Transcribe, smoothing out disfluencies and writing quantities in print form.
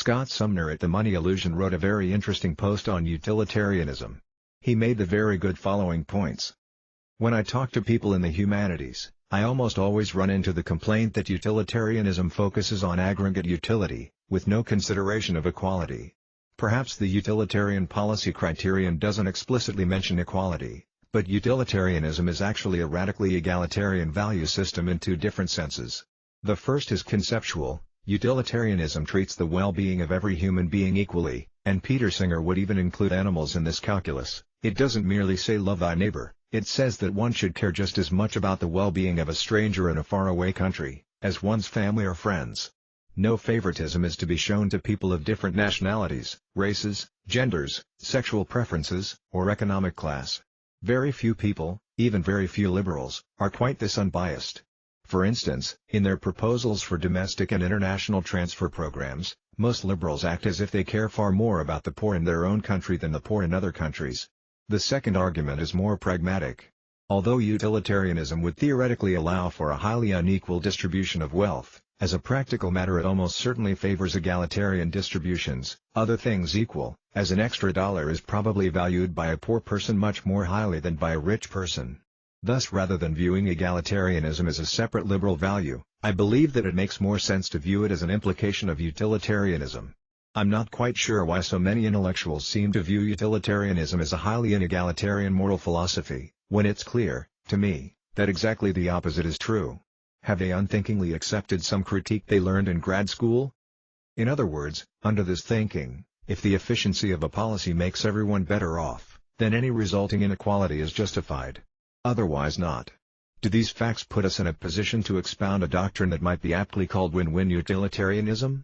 Scott Sumner at The Money Illusion wrote a very interesting post on utilitarianism. He made the very good following points. When I talk to people in the humanities, I almost always run into the complaint that utilitarianism focuses on aggregate utility, with no consideration of equality. Perhaps the utilitarian policy criterion doesn't explicitly mention equality, but utilitarianism is actually a radically egalitarian value system in two different senses. The first is conceptual. Utilitarianism treats the well-being of every human being equally, and Peter Singer would even include animals in this calculus. It doesn't merely say love thy neighbor, it says that one should care just as much about the well-being of a stranger in a faraway country, as one's family or friends. No favoritism is to be shown to people of different nationalities, races, genders, sexual preferences, or economic class. Very few people, even very few liberals, are quite this unbiased. For instance, in their proposals for domestic and international transfer programs, most liberals act as if they care far more about the poor in their own country than the poor in other countries. The second argument is more pragmatic. Although utilitarianism would theoretically allow for a highly unequal distribution of wealth, as a practical matter it almost certainly favors egalitarian distributions. Other things equal, as an extra dollar is probably valued by a poor person much more highly than by a rich person. Thus, rather than viewing egalitarianism as a separate liberal value, I believe that it makes more sense to view it as an implication of utilitarianism. I'm not quite sure why so many intellectuals seem to view utilitarianism as a highly inegalitarian moral philosophy, when it's clear, to me, that exactly the opposite is true. Have they unthinkingly accepted some critique they learned in grad school? In other words, under this thinking, if the efficiency of a policy makes everyone better off, then any resulting inequality is justified. Otherwise not. Do these facts put us in a position to expound a doctrine that might be aptly called win-win utilitarianism?